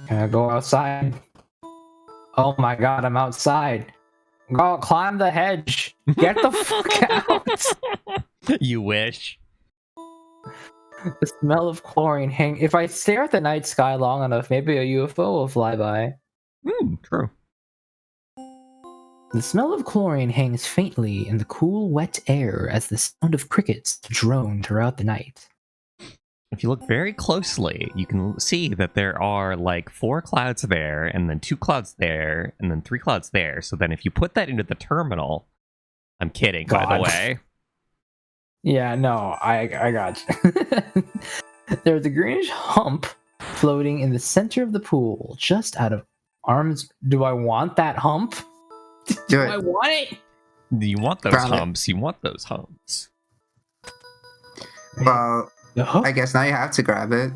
Can I go outside? Oh my god, I'm outside. Go climb the hedge. Get the fuck out. You wish. The smell of chlorine hang. If I stare at the night sky long enough, maybe a UFO will fly by. True. The smell of chlorine hangs faintly in the cool, wet air as the sound of crickets drone throughout the night. If you look very closely, you can see that there are like 4 clouds there, and then 2 clouds there, and then 3 clouds there. So then if you put that into the terminal... I'm kidding, by the way. Yeah, no, I got you. There's a greenish hump floating in the center of the pool, just out of arm's... Do I want that hump? Do I want it? You want those humps. You want those humps. Well, The hook? I guess now you have to grab it.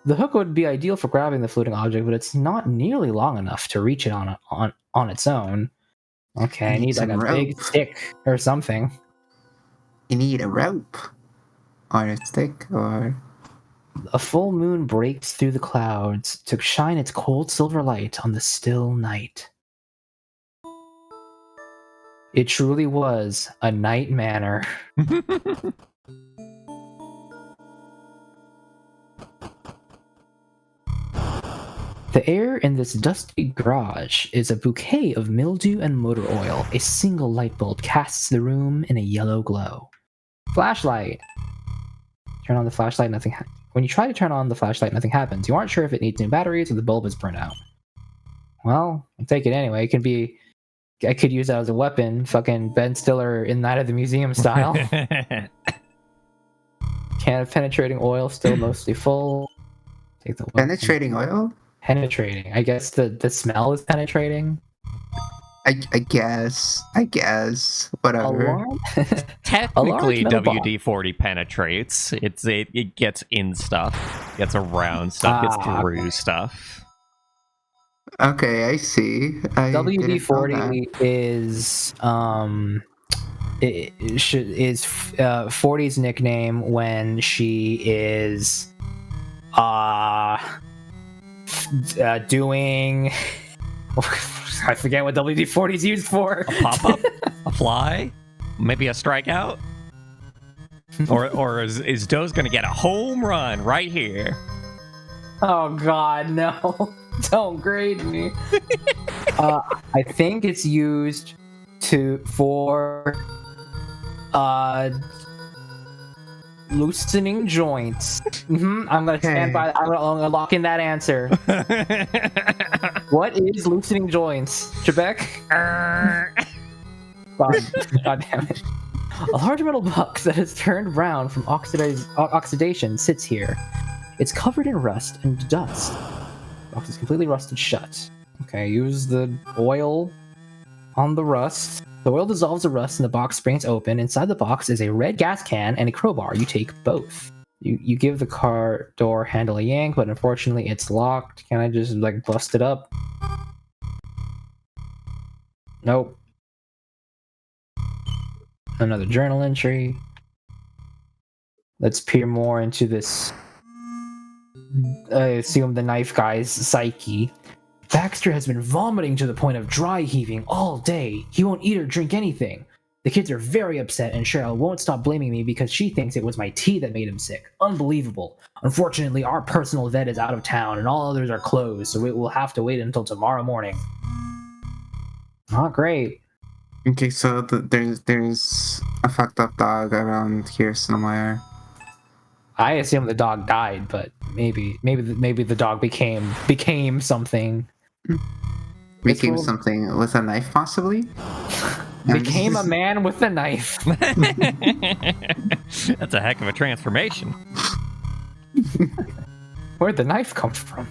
The hook would be ideal for grabbing the floating object, but it's not nearly long enough to reach it on its own. Okay, I need like a big stick or something. You need a rope. Or a stick, or... A full moon breaks through the clouds to shine its cold silver light on the still night. It truly was a night manor. The air in this dusty garage is a bouquet of mildew and motor oil. A single light bulb casts the room in a yellow glow. Flashlight. Turn on the flashlight, nothing when you try to turn on the flashlight, nothing happens. You aren't sure if it needs new batteries or the bulb is burnt out. Well, I'll take it anyway. It can be... I could use that as a weapon. Fucking Ben Stiller in Night of the Museum style. Can of penetrating oil still mostly full. Take the weapon. Penetrating oil? Penetrating. I guess the smell is penetrating. I guess. Whatever. Technically, WD-40 penetrates. It gets in stuff, gets around stuff, gets through stuff. Okay, I see. WD-40 is 40's nickname when she is doing... I forget what WD-40 is used for. A pop-up? A fly? Maybe a strikeout? Or is Doe's gonna get a home run right here? Oh god, no. Don't grade me. I think it's used for loosening joints. I'm gonna stand by. I'm gonna lock in that answer. What is loosening joints, Trebek? God damn it! A large metal box that has turned brown from oxidation sits here. It's covered in rust and dust. The box is completely rusted shut. Okay, use the oil on the rust. The oil dissolves the rust and the box springs open. Inside the box is a red gas can and a crowbar. You take both. You give the car door handle a yank, but unfortunately it's locked. Can I just like bust it up? Nope. Another journal entry. Let's peer more into this. I assume the knife guy's psyche. Baxter has been vomiting to the point of dry heaving all day. He won't eat or drink anything. The kids are very upset, and Cheryl won't stop blaming me because she thinks it was my tea that made him sick. Unbelievable. Unfortunately, our personal vet is out of town, and all others are closed, so it will have to wait until tomorrow morning. Not great. Okay, so there's a fucked up dog around here somewhere. I assume the dog died, but maybe the dog became something. Became something with a knife, possibly? Became a man with a knife. That's a heck of a transformation. Where'd the knife come from?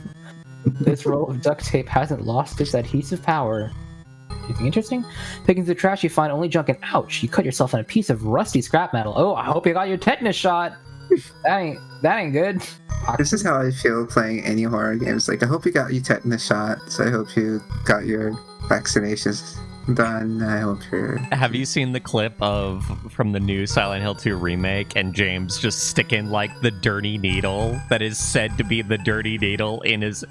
This roll of duct tape hasn't lost its adhesive power. Anything interesting? Picking through the trash, you find only junk and ouch. You cut yourself in a piece of rusty scrap metal. Oh, I hope you got your tetanus shot. That ain't good. This is how I feel playing any horror games. Like, I hope you got your tetanus shots. I hope you got your vaccinations. Then I hope you're. Have you seen the clip from the new Silent Hill 2 remake and James just sticking like the dirty needle that is said to be the dirty needle in his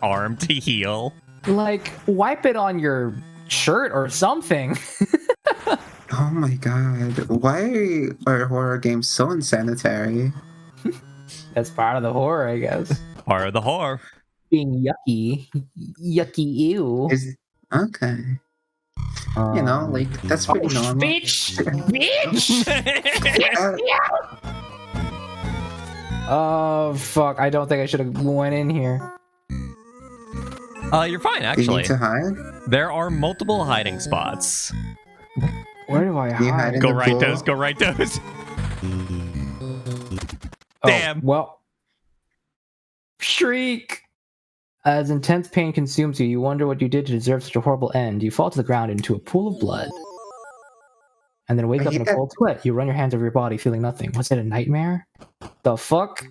arm to heal? Like, wipe it on your shirt or something. Oh my god! Why are horror games so unsanitary? That's part of the horror, I guess. Part of the horror. Being yucky, ew. Is okay. You know, like that's pretty normal. Bitch! Uh, Oh fuck! I don't think I should have went in here. You're fine you actually. need to hide. There are multiple hiding spots. Where do I You hide hide? in Go the right pool. those. Go right those. Oh, Damn. well, shriek. As intense pain consumes you, you wonder what you did to deserve such a horrible end. You fall to the ground into a pool of blood. And then wake I up in hate a that- cold sweat. You run your hands over your body, feeling nothing. Was it a nightmare? The fuck?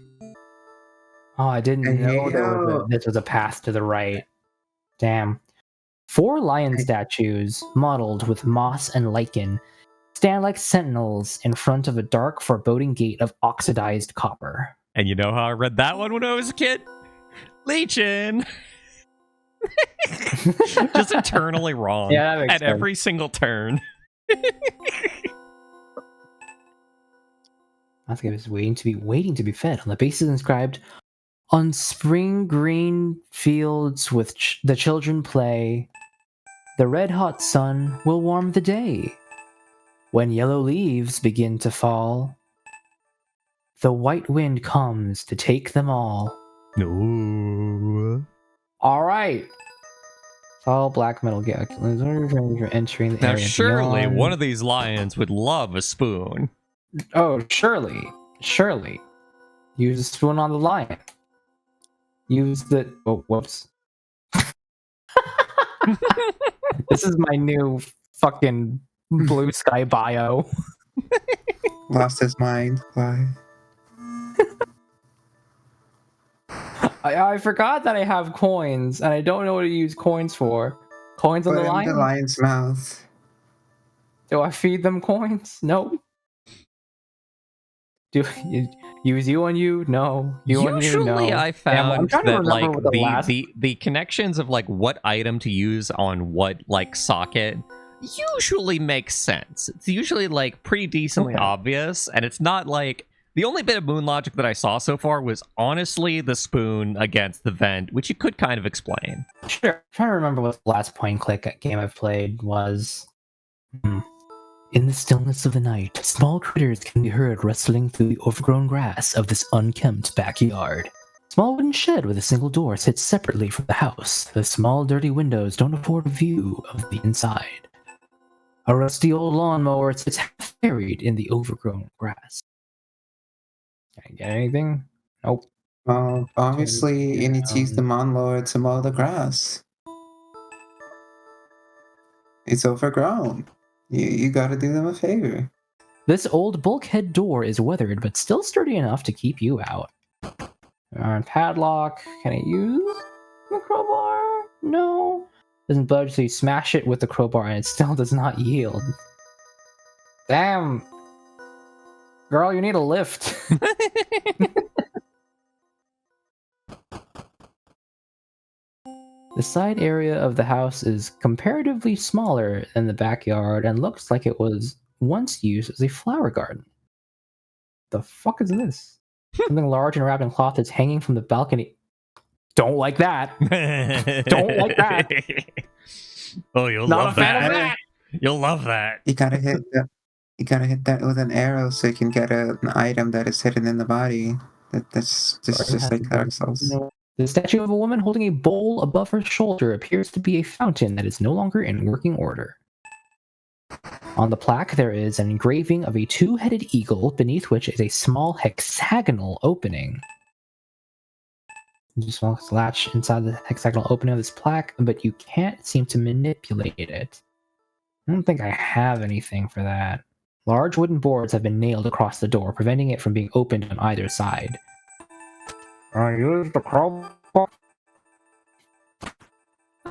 Oh, I didn't I know hate this was a path to the right. Damn. 4 lion statues, mottled with moss and lichen, stand like sentinels in front of a dark, foreboding gate of oxidized copper. And you know how I read that one when I was a kid? Leechin. Just eternally wrong. Yeah, that makes at sense. every single turn. Mascot is waiting to be fed. On the base is inscribed, "On spring green fields with the children play. The red-hot sun will warm the day. When yellow leaves begin to fall, the white wind comes to take them all." No. All right. It's all black metal gear. Entering the Now, area surely beyond. one of these lions would love a spoon. Oh, surely. Use the spoon on the lion. Use the. Oh, whoops. This is my new fucking blue sky bio. Lost his mind. Why? I forgot that I have coins, and I don't know what to use coins for. Coins on Put the in lion? the lion's mouth. Do I feed them coins? No. Do you use you on you? No. You on you? Usually No. I I'm found trying to that remember like what the last- the connections of like what item to use on what like socket usually makes sense. It's usually like pretty decently Okay. obvious, and it's not like the only bit of moon logic that I saw so far was honestly the spoon against the vent, which you could kind of explain. Sure. I'm trying to remember what the last point and click game I've played was. In the stillness of the night, small critters can be heard rustling through the overgrown grass of this unkempt backyard. Small wooden shed with a single door sits separately from the house. The small dirty windows don't afford a view of the inside. A rusty old lawnmower sits half buried in the overgrown grass. Can I get anything? Nope. Well, obviously, you need to use the lawnmower to mow the grass. It's overgrown. You gotta do them a favor. This old bulkhead door is weathered, but still sturdy enough to keep you out. Padlock. Can I use the crowbar? No. Doesn't budge, so you smash it with the crowbar and it still does not yield. Damn. Girl, you need a lift. The side area of the house is comparatively smaller than the backyard and looks like it was once used as a flower garden. The fuck is this? Something large and wrapped in cloth that's hanging from the balcony. Don't like that. Don't like that. Oh, you'll Not love a fan that. of that. You'll love that. You gotta hit that. You gotta hit that with an arrow so you can get an item that is hidden in the body. That's just like Dark Souls. The statue of a woman holding a bowl above her shoulder appears to be a fountain that is no longer in working order. On the plaque, there is an engraving of a 2-headed eagle, beneath which is a small hexagonal opening. There's a small latch inside the hexagonal opening of this plaque, but you can't seem to manipulate it. I don't think I have anything for that. Large wooden boards have been nailed across the door, preventing it from being opened on either side. I use the crowbar.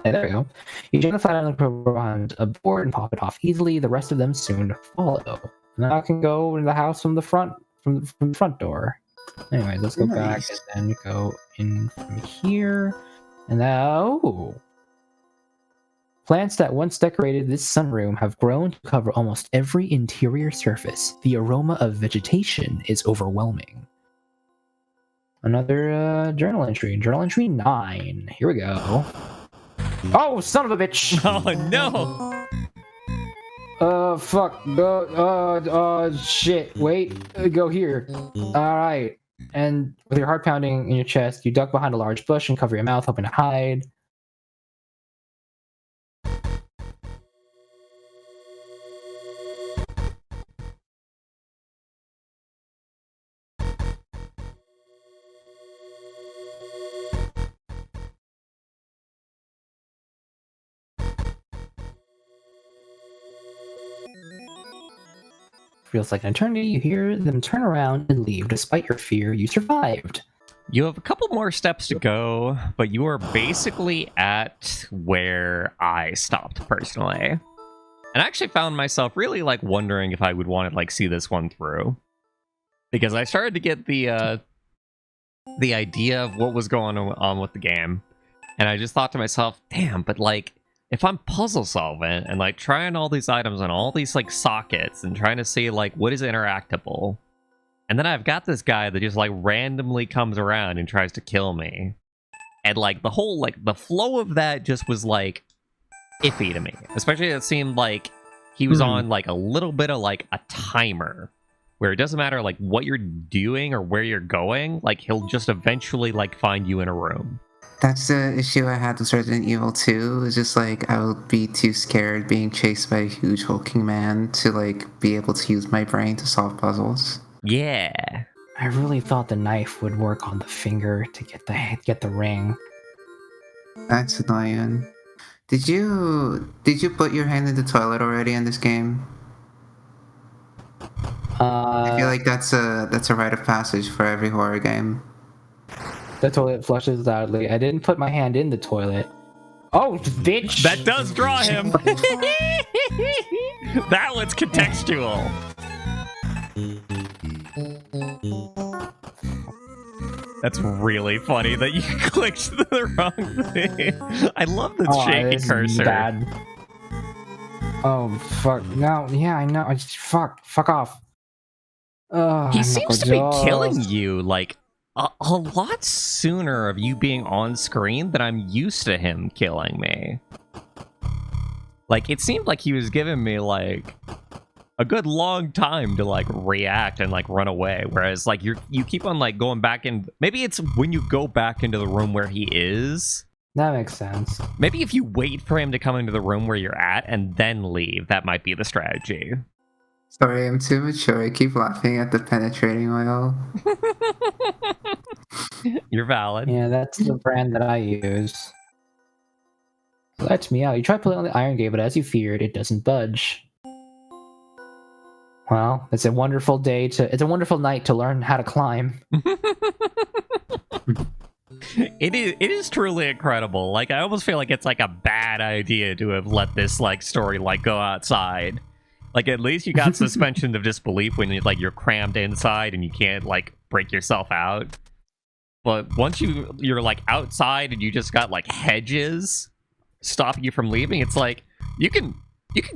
There we go. You jump the flat island behind a board and pop it off easily. The rest of them soon follow. Now I can go in the house from the front from the front door. Anyways, let's go back Nice. and then go in from here. And now, plants that once decorated this sunroom have grown to cover almost every interior surface. The aroma of vegetation is overwhelming. Another journal entry. Journal entry 9. Here we go. Oh, son of a bitch! Oh no! Fuck. Shit. Wait. Go here. Alright. And with your heart pounding in your chest, you duck behind a large bush and cover your mouth, hoping to hide. Feels like an eternity. You hear them turn around and leave. Despite your fear, you survived. You have a couple more steps to go, but you are basically at where I stopped personally. And I actually found myself really like wondering if I would want to like see this one through. Because I started to get the idea of what was going on with the game. And I just thought to myself, damn, but like if I'm puzzle solving and like trying all these items on all these like sockets and trying to see like what is interactable, and then I've got this guy that just like randomly comes around and tries to kill me, and like the whole like the flow of that just was like iffy to me. Especially it seemed like he was on like a little bit of like a timer where it doesn't matter like what you're doing or where you're going, like he'll just eventually like find you in a room. That's the issue I had with Resident Evil 2. It's just like I would be too scared being chased by a huge hulking man to like be able to use my brain to solve puzzles. Yeah. I really thought the knife would work on the finger to get the ring. That's annoying. Did you put your hand in the toilet already in this game? I feel like that's a rite of passage for every horror game. The toilet flushes loudly. I didn't put my hand in the toilet. Oh, bitch! That does draw him. That one's contextual. That's really funny that you clicked the wrong thing. I love the shaky this is cursor. bad. Oh, fuck. No, yeah, I know. Fuck off. He seems to be killing you, like, a lot sooner of you being on screen than I'm used to him killing me. Like, it seemed like he was giving me, like, a good long time to, like, react and, like, run away. Whereas, like, you keep on, like, going back in... Maybe it's when you go back into the room where he is. That makes sense. Maybe if you wait for him to come into the room where you're at and then leave, that might be the strategy. Sorry, I'm too mature. I keep laughing at the penetrating oil. You're valid. Yeah, that's the brand that I use. Let me out. You try pulling on the iron gate, but as you feared, it doesn't budge. Well, it's a wonderful night to learn how to climb. It is truly incredible. Like, I almost feel like it's like a bad idea to have let this like story like go outside. Like, at least you got suspension of disbelief when you're crammed inside and you can't like break yourself out. But once you're like outside and you just got like hedges stopping you from leaving, it's like you can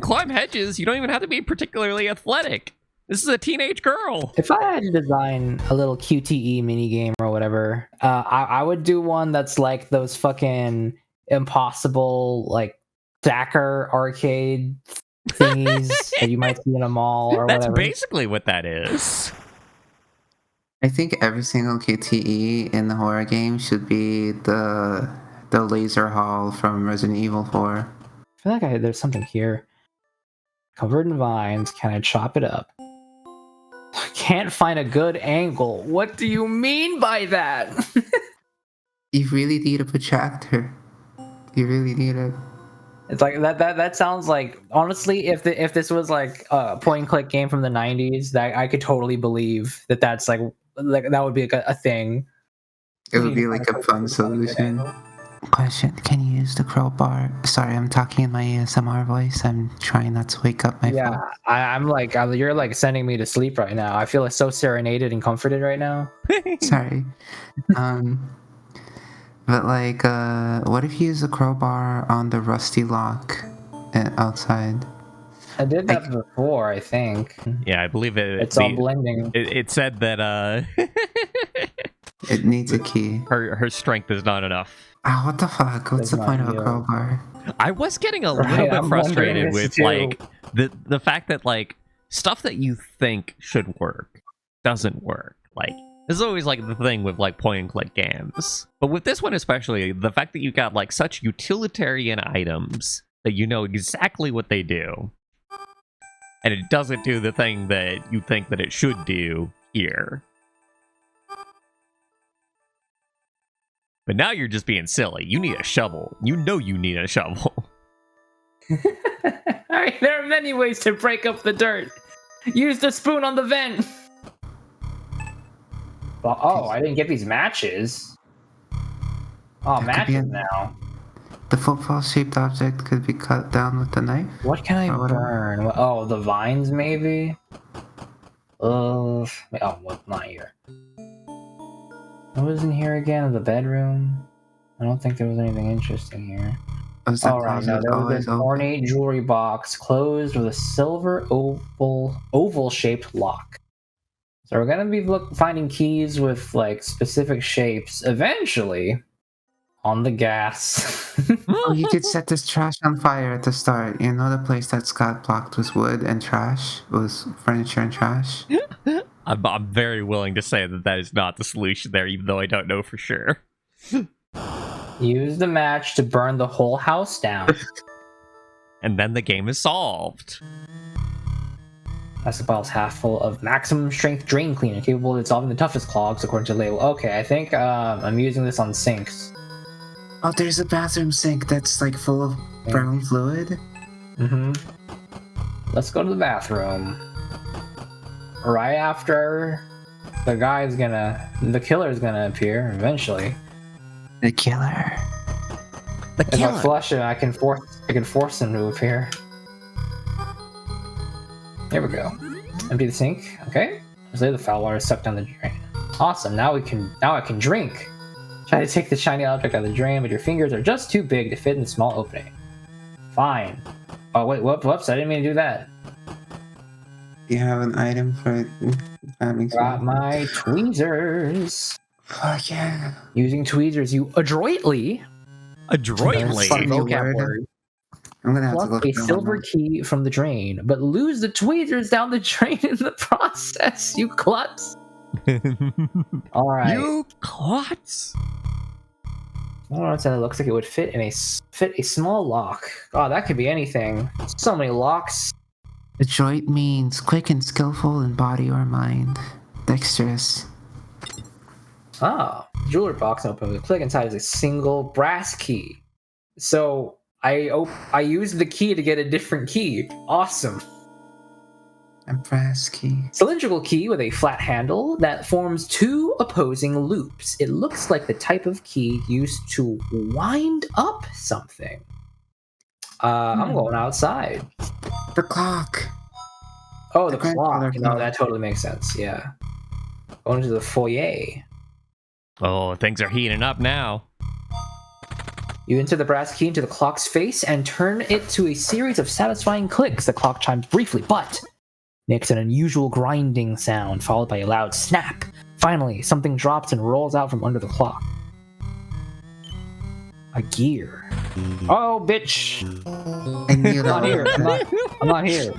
climb hedges. You don't even have to be particularly athletic. This is a teenage girl. If I had to design a little QTE minigame or whatever, I would do one that's like those fucking impossible like stacker arcade thingies that you might see in a mall or That's whatever. basically what that is. I think every single QTE in the horror game should be the laser hall from Resident Evil 4. I feel like there's something here. Covered in vines. Can I chop it up? Can't find a good angle. What do you mean by that? You really need a protractor. You really need it. It's like that sounds like, honestly, if this was like a point and click game from the 90s, that I could totally believe that's like that would be like a thing. It would be like a fun solution. Question: can you use the crowbar? Sorry, I'm talking in my ASMR voice. I'm trying not to wake up my Yeah, phone. I'm like, you're like sending me to sleep right now. I feel like so serenaded and comforted right now. Sorry. But like, what if you use a crowbar on the rusty lock outside? I did that Like, before, I think. Yeah, I believe it. It's all blending. It said that it needs a key. her strength is not enough. Ah, what the fuck? What's Does the not point of a yield. crowbar? I was getting a Right, little bit I'm wondering frustrated this with too. like the fact that like stuff that you think should work doesn't work. Like this is always like the thing with like point and click games. But with this one especially, the fact that you got like such utilitarian items that you know exactly what they do. And it doesn't do the thing that you think that it should do here. But now you're just being silly. You need a shovel. You know you need a shovel. Alright, there are many ways to break up the dirt. Use the spoon on the vent. Oh, I didn't get these matches. Oh, That could be matches a- now. The football-shaped object could be cut down with a knife. What can I Or whatever. burn? Oh, the vines, maybe? Oh, what? Not here. What was in here again? The bedroom? I don't think there was anything interesting here. Was that Alright, closet now there was always an open? ornate jewelry box closed with a silver oval-shaped lock. So we're gonna be finding keys with like specific shapes eventually on the gas. Oh, you could set this trash on fire at the start. You know the place that's got blocked with wood and trash? Was furniture and trash? I'm very willing to say that that is not the solution there, even though I don't know for sure. Use the match to burn the whole house down. And then the game is solved. That's the bottle's half full of maximum strength drain cleaner, capable of dissolving the toughest clogs, according to the label. Okay, I think I'm using this on sinks. Oh, there's a bathroom sink that's like full of brown fluid. Mm-hmm. Let's go to the bathroom. Right after the killer's gonna appear eventually. The killer. The If I flush him, I can force him to appear. There we go. Empty the sink. Okay. Just let the foul water suck down the drain. Awesome. Now I can drink. Try to take the shiny object out of the drain, but your fingers are just too big to fit in the small opening. Fine. Oh wait, whoops! I didn't mean to do that. You have an item for it. That makes Got sense. my tweezers. Fuck yeah. Using tweezers, you adroitly Adroitly. Funny vocab word. word, I'm gonna have to pluck look a that one silver up. key from the drain, but lose the tweezers down the drain in the process. You klutz. All right. You klutz. It looks like it would fit a small lock. God, that could be anything. So many locks. Adroit means quick and skillful in body or mind. Dexterous. Ah, jewelry box open with a click inside is a single brass key. So I used the key to get a different key. Awesome. A brass key. Cylindrical key with a flat handle that forms two opposing loops. It looks like the type of key used to wind up something. I'm going outside. The clock. Oh, The the clock. grandfather No, clock. that totally makes sense. Yeah. Going to the foyer. Oh, things are heating up now. You enter the brass key into the clock's face and turn it to a series of satisfying clicks. The clock chimes briefly, but makes an unusual grinding sound, followed by a loud snap. Finally, something drops and rolls out from under the clock. A gear. Oh, bitch! I knew I'm not that. here. I'm not here.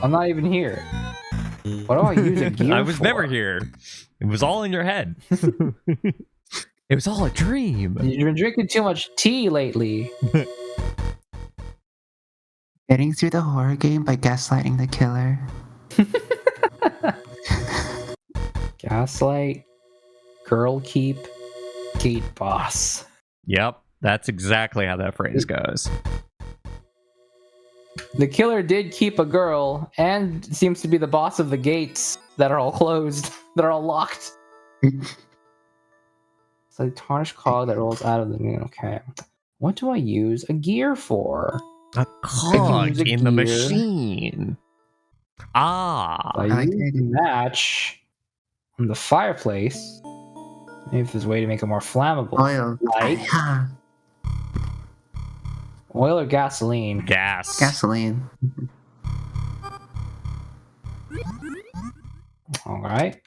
I'm not even here. What do I use a gear I was for? never here. It was all in your head. It was all a dream. You've been drinking too much tea lately. Getting through the horror game by gaslighting the killer. Gaslight, girl keep, gate boss. Yep, that's exactly how that phrase goes. The killer did keep a girl and seems to be the boss of the gates that are all closed, that are all locked. It's like tarnished cog that rolls out of the moon. Okay. What do I use a gear for? A can cog use a in the gear. machine. Ah. I like use the idea. match on the fireplace. Maybe if there's a way to make it more flammable. Oil. Like Ah, oil or gasoline? Gas. gasoline. Alright.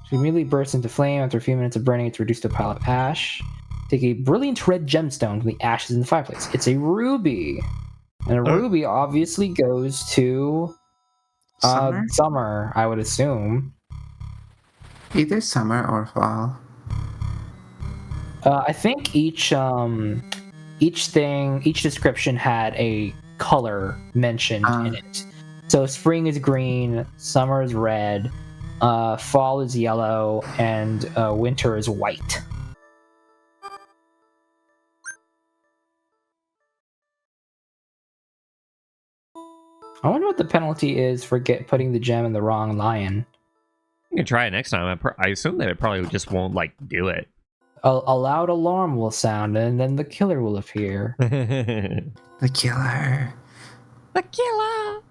She immediately bursts into flame. After a few minutes of burning, it's reduced to a pile of ash. Take a brilliant red gemstone from the ashes in the fireplace. It's a ruby. And a ruby obviously goes to Summer? summer, I would assume. Either summer or fall. I think each description had a color mentioned in it. So spring is green, summer is red, fall is yellow, and winter is white. I wonder what the penalty is for putting the gem in the wrong lion. You can try it next time. I assume that it probably just won't like do it. A loud alarm will sound, and then the killer will appear. The The killer. killer.